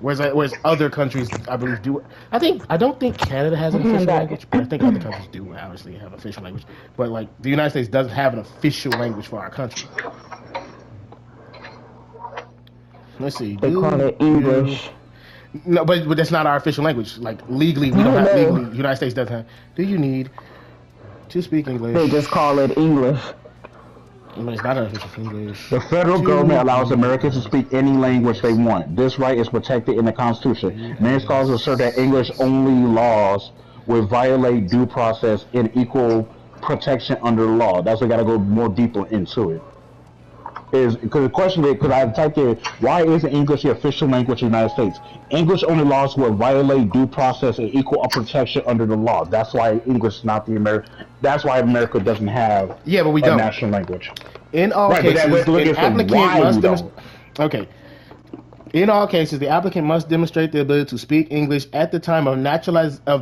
Whereas other countries, I believe, do. I don't think Canada has an official language, but I think other countries do obviously have an official language. But like the United States doesn't have an official language for our country. Let's see. They call it English. No, but that's not our official language. Like legally, we don't have legally. The United States doesn't have. Do you need to speak English? They just call it English. It's not an official English. The federal government allows Americans to speak any language they want. This right is protected in the Constitution. Many scholars assert that English-only laws would violate due process and equal protection under the law. That's why I got to go more deeper into it. Because the question is, because I typed in, why isn't English the official language of the United States? English-only laws would violate due process and equal protection under the law. That's why English is not the American. That's why America doesn't have but we a don't. national language. In all cases, an applicant must demonstrate. In all cases, the applicant must demonstrate the ability to speak English at the time of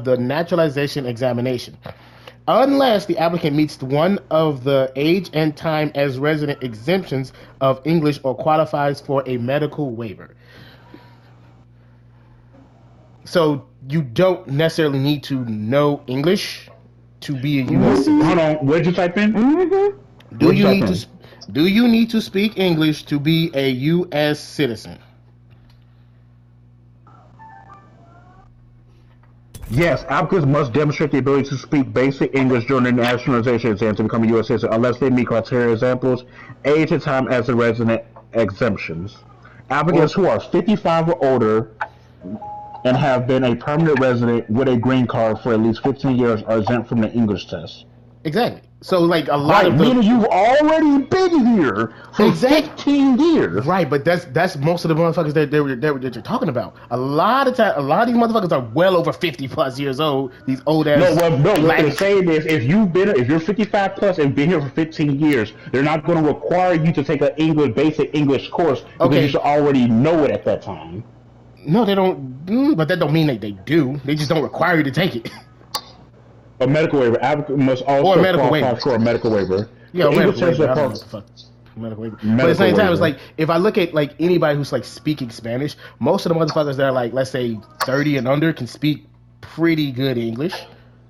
the naturalization examination, unless the applicant meets one of the age and time as resident exemptions of English or qualifies for a medical waiver. So you don't necessarily need to know English to be a U.S. citizen. Hold on, what did you type in? Mm-hmm. Do you need to speak English to be a U.S. citizen? Yes, applicants must demonstrate the ability to speak basic English during the nationalization exam to become a U.S. citizen, unless they meet criteria examples, age and time as a resident exemptions. Applicants who are 55 or older and have been a permanent resident with a green card for at least 15 years are exempt from the English test. Exactly. So, like, a lot of meaning you've already been here for 15 years. Right, but that's most of the motherfuckers that you're talking about. A lot of these motherfuckers are well over 50 plus years old. These old ass. What they're saying is, if you're 55 plus and been here for 15 years, they're not going to require you to take an basic English course because you should already know it at that time. No, they don't. But that don't mean they do. They just don't require you to take it. A medical waiver. Applicant must also qualify for a medical waiver. Yeah, medical waiver. I don't know what the fuck. Medical waiver. But at the same time, it's like, if I look at like anybody who's like speaking Spanish, most of the motherfuckers that are like, let's say 30 and under can speak pretty good English.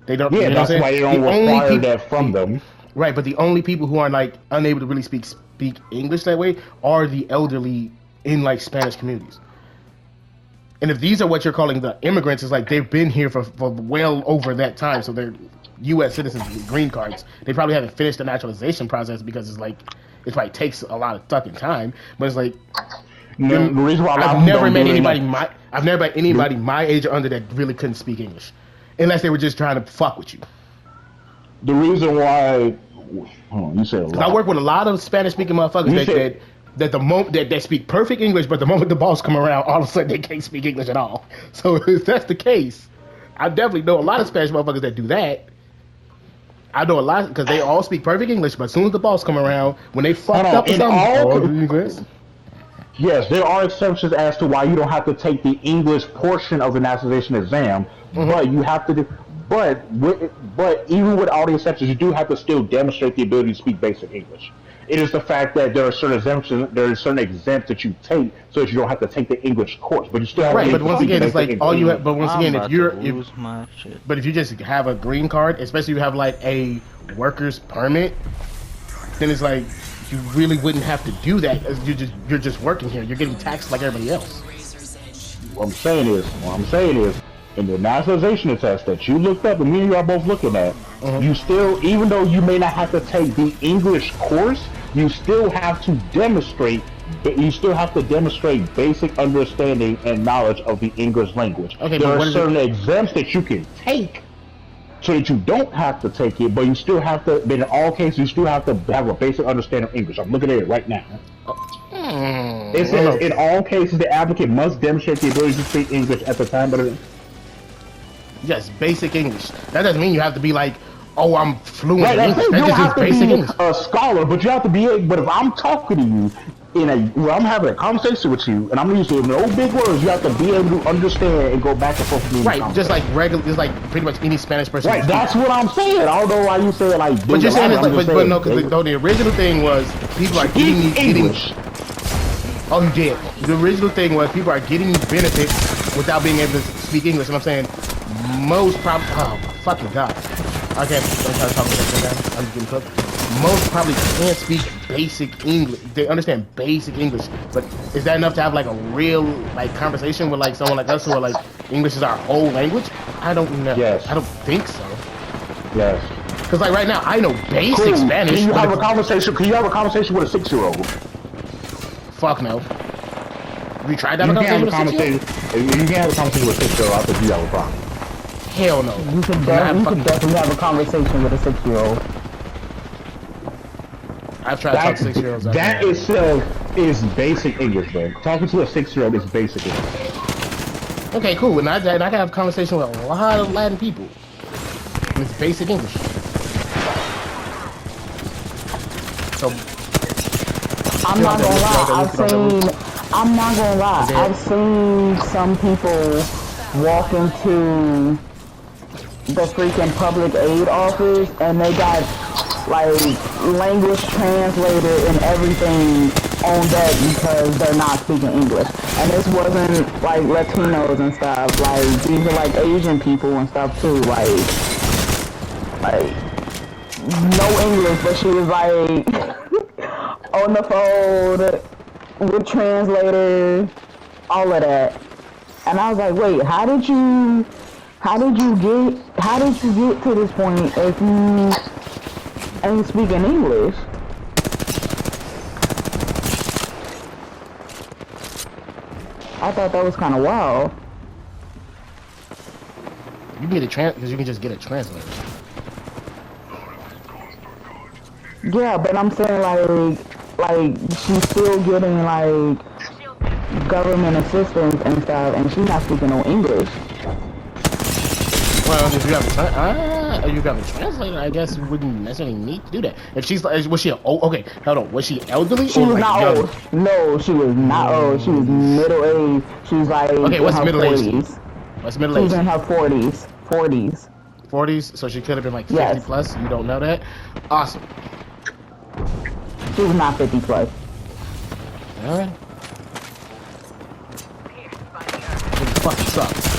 They don't. Yeah, that's why they don't require that from them. Right, but the only people who are like unable to really speak English that way are the elderly in like Spanish communities. And if these are what you're calling the immigrants, it's like they've been here for well over that time, so they're U.S. citizens with green cards. They probably haven't finished the naturalization process because it probably takes a lot of fucking time. But it's like, the reason why I've never met anybody my age or under that really couldn't speak English, unless they were just trying to fuck with you. The reason why, you said a lot. I work with a lot of Spanish-speaking motherfuckers that the moment that they speak perfect English, but the moment the boss come around, all of a sudden they can't speak English at all. So if that's the case, I definitely know a lot of Spanish motherfuckers that do that. I know a lot because they all speak perfect English, but as soon as the boss come around, when they fucked up with something, yes, there are exceptions as to why you don't have to take the English portion of the naturalization exam, but you have to do. But even with all the exceptions, you do have to still demonstrate the ability to speak basic English. It is the fact that there are certain exemptions, there are certain exempts that you take, so that you don't have to take the English course. But you still have right. But once again, it's like all you have. But once again, if you just have a green card, especially if you have like a worker's permit, then it's like you really wouldn't have to do that. You're just working here. You're getting taxed like everybody else. What I'm saying is, in the naturalization test that you looked up, and me and you are both looking at, you still, even though you may not have to take the English course, you still have to demonstrate. You still have to demonstrate basic understanding and knowledge of the English language. Okay, there but are certain exams that you can take, so that you don't have to take it, but you still have to. But in all cases, you still have to have a basic understanding of English. I'm looking at it right now. It says in all cases, the applicant must demonstrate the ability to speak English at the time. But yes, basic English. That doesn't mean you have to be like, oh, I'm fluent right, in English. you That don't just have is to basic be English. a scholar, but you have to be. But if I'm talking to you. I'm having a conversation with you, and I'm using no big words. You have to be able to understand and go back and forth with me. Right, just like regular, just like pretty much any Spanish person. Right, that's what I'm saying. I don't know why you say it like. But you're saying it's like, but no, because the original thing was people are getting these English. Oh, you did. The original thing was people are getting these benefits without being able to speak English. And I'm saying most probably. Oh my fucking god! I can't. I'm trying to talk about that. I'm just getting cooked. Most probably can't speak basic English. They understand basic English, but is that enough to have like a real like conversation with like someone like us who are like English is our whole language? I don't know. Yes. I don't think so. Yes. Because like right now I know basic Spanish. Can you have a conversation? Can you have a conversation with a 6-year-old? Fuck no. Have you tried that? You can't have a conversation. If you can't have a conversation with a 6-year-old, I think you have a problem. Hell no. You can definitely have a conversation with a 6-year-old. I've tried to talk to 6-year-olds. That itself is basic English, man. Talking to a 6-year-old is basic English. Okay, cool. And I can have a conversation with a lot of Latin people. And it's basic English. So I'm not gonna lie. I've seen some people walk into the freaking public aid office and they got like language translator and everything on that because they're not speaking English. And this wasn't like Latinos and stuff. Like these are like Asian people and stuff too. Like no English, but she was like on the phone with translator, all of that. And I was like, wait, how did you get to this point if you ain't speaking English? I thought that was kind of wild. you can get a because you can just get a translator. Yeah, but I'm saying like she's still getting like government assistance and stuff, and she's not speaking no English. Well, if you have a translator, I guess you wouldn't necessarily need to do that. If she's like, was she okay? Hold on, was she elderly? She was not old. No, she was not old. She was middle aged. She was like okay. What's middle age? What's middle age? She was in her 40s. 40s. So she could have been like 50 plus. You don't know that. Awesome. She was not 50 plus. All right. It fucking sucks.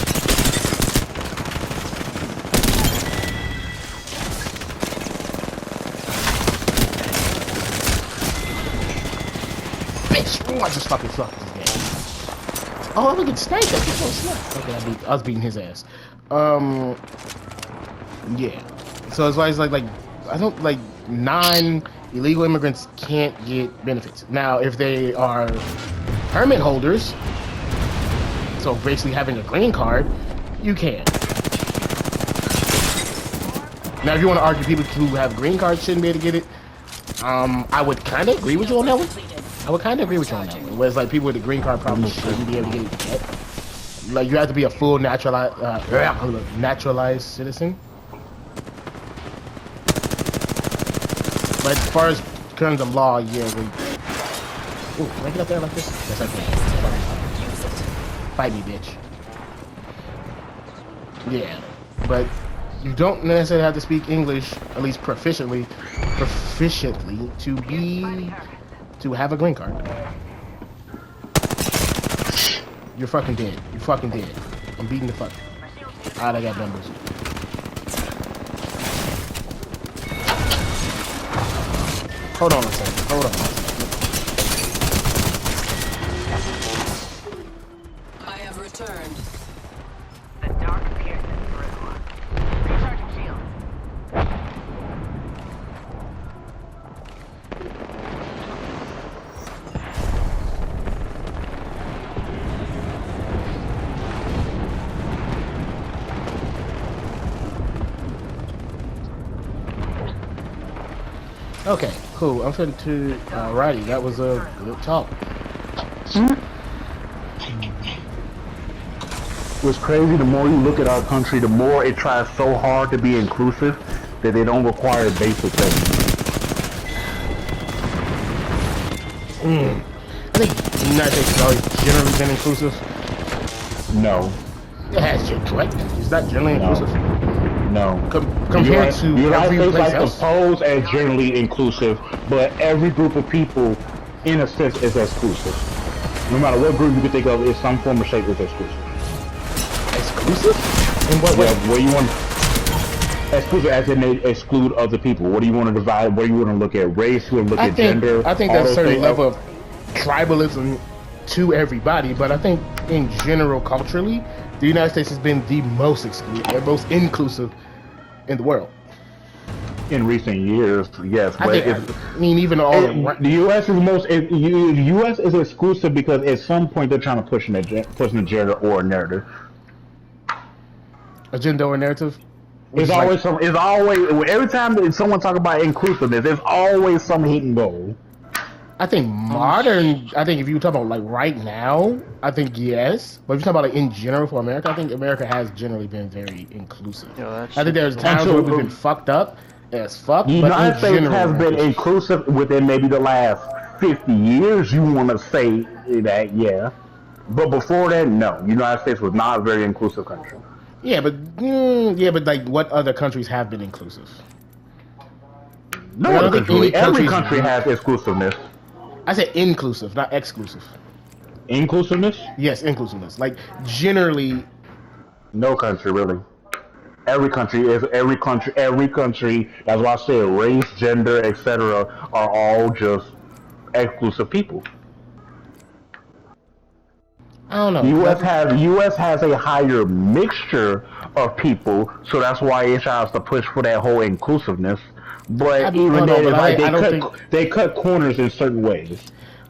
Bitch! Oh, I just fucking sucked this game. Oh, look at Snake. That's so snap. Okay, I was beating his ass. Yeah. So as far as like I don't like non-illegal immigrants can't get benefits. Now, if they are permit holders, so basically having a green card, you can. Now, if you want to argue people who have green cards shouldn't be able to get it, I would kind of agree with you on that one. Whereas like people with a green card probably shouldn't be able to get it yet. Like you have to be a full naturalized citizen. But as far as terms of law, yeah, we. Ooh, can I get up there like this? Yes, I can. Fight me, bitch. Yeah, but you don't necessarily have to speak English, at least proficiently, to have a green card. You're fucking dead. You're fucking dead. I'm beating the fuck. Alright, I got numbers. Hold on a second. Hold on. I have returned. The dark pierces through. Recharging shield. Okay, cool. I'm finna to. Alrighty, that was a good talk. What's crazy, the more you look at our country, the more it tries so hard to be inclusive that they don't require basic things. I think the United States has always generally been inclusive. No. It has changed, correct? It's not generally No. inclusive. No. Compared to the United every States place likes else. to pose as generally inclusive, but every group of people, in a sense, is exclusive. No matter what group you can think of, is some form or shape is exclusive. Exclusive? In what way? Yeah, where you want exclusive as in they exclude other people. What do you want to divide? Where you want to look at race? You want to look at gender? I think there's a certain level of tribalism to everybody, but I think in general, culturally, the United States has been the most most inclusive in the world. In recent years, yes, but I mean, even all the U.S. is the U.S. is exclusive because at some point they're trying to push an agenda or a narrative. Agenda or narrative. It's always every time that someone talk about inclusiveness, there's always some hidden goal. I think I think if you talk about like right now, I think yes. But if you talk about like in general for America, I think America has generally been very inclusive. I think there's times where we've been fucked up as fuck. The United States has been inclusive within maybe the last 50 years. You want to say that, yeah. But before that, no. The United States was not a very inclusive country. Yeah, but like what other countries have been inclusive? No other country. Every country has exclusiveness. I said inclusive, not exclusive. Inclusiveness? Yes, inclusiveness. Like generally, no country really. Every country. That's why I said race, gender, etc. are all just exclusive people. I don't know. The U.S. has a higher mixture of people, so that's why it tries to push for that whole inclusiveness. But they cut corners in certain ways.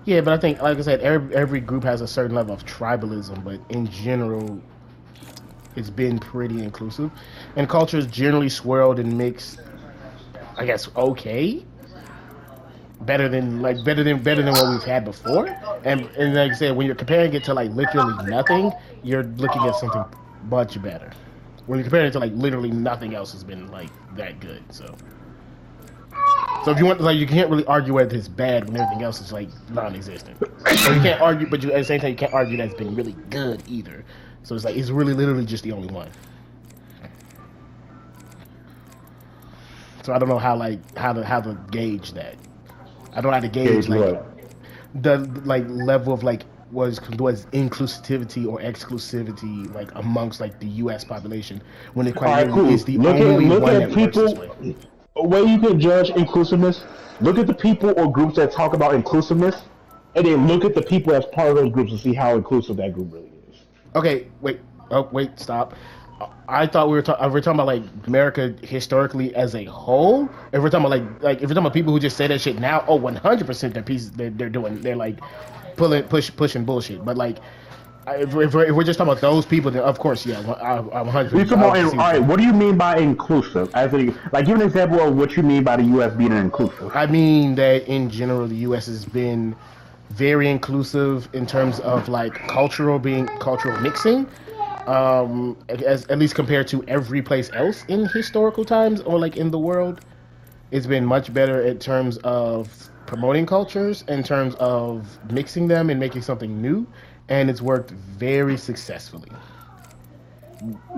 Yeah, but I think, like I said, every group has a certain level of tribalism, but in general, it's been pretty inclusive, and culture is generally swirled and mixed. I guess okay. Better than what we've had before, and like I said, when you're comparing it to like literally nothing, you're looking at something much better. When you're comparing it to like literally nothing else has been like that good, so if you want, like, you can't really argue whether it's bad when everything else is like non-existent. So you can't argue, but at the same time you can't argue that it's been really good either. So it's like it's really literally just the only one. So I don't know how to gauge that. I don't know how to gauge like the like level of like was inclusivity or exclusivity like amongst like the U.S. population when it quite really is the only one that works this way. A way you can judge inclusiveness: look at the people or groups that talk about inclusiveness, and then look at the people as part of those groups and see how inclusive that group really is. Okay, wait, stop. I thought we were talking about like America historically as a whole. If we're talking about like if we're talking about people who just say that shit now, 100% they're like pushing bullshit. But like if we're just talking about those people, then of course, yeah, I'm 100%. All right, what do you mean by inclusive? As in, like, give an example of what you mean by the U.S. being inclusive. I mean that in general, the U.S. has been very inclusive in terms of like cultural mixing. At least compared to every place else in historical times or like in the world, it's been much better in terms of promoting cultures, in terms of mixing them and making something new, and it's worked very successfully.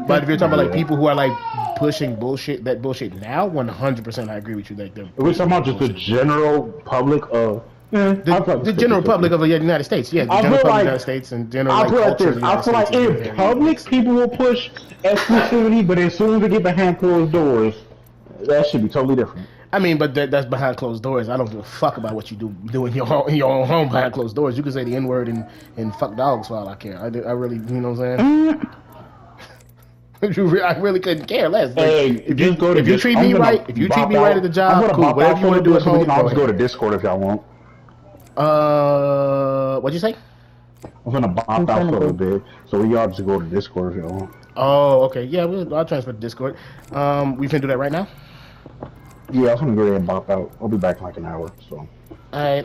But if you're talking about like people who are like pushing bullshit now, 100% I agree with you. Like we're talking about just the general public of. The general public of the United States, yeah. The general public of the United States and general culture of the United States. I feel like in public, people will push exclusivity, but as soon as they get behind closed doors, that should be totally different. I mean, but that's behind closed doors. I don't give a fuck about what you do in your own home behind closed doors. You can say the N-word and fuck dogs for all I care. I really, you know what I'm saying? I really couldn't care less. Like, hey, if you treat me right at the job, cool. Whatever you want to do at home, I'll just go to Discord if y'all want. What'd you say? I'm gonna bop out for a little bit, so we all just go to Discord if y'all want. Oh, okay. Yeah, I'll transfer to Discord. We can do that right now. Yeah, I was gonna go ahead and bop out. I'll be back in like an hour. So. Alright,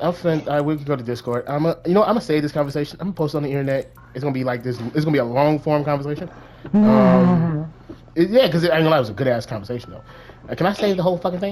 we can go to Discord. I'm gonna save this conversation. I'm gonna post it on the internet. It's gonna be like this. It's gonna be a long form conversation. Yeah, because I ain't gonna lie, it was a good ass conversation though. Can I save the whole fucking thing?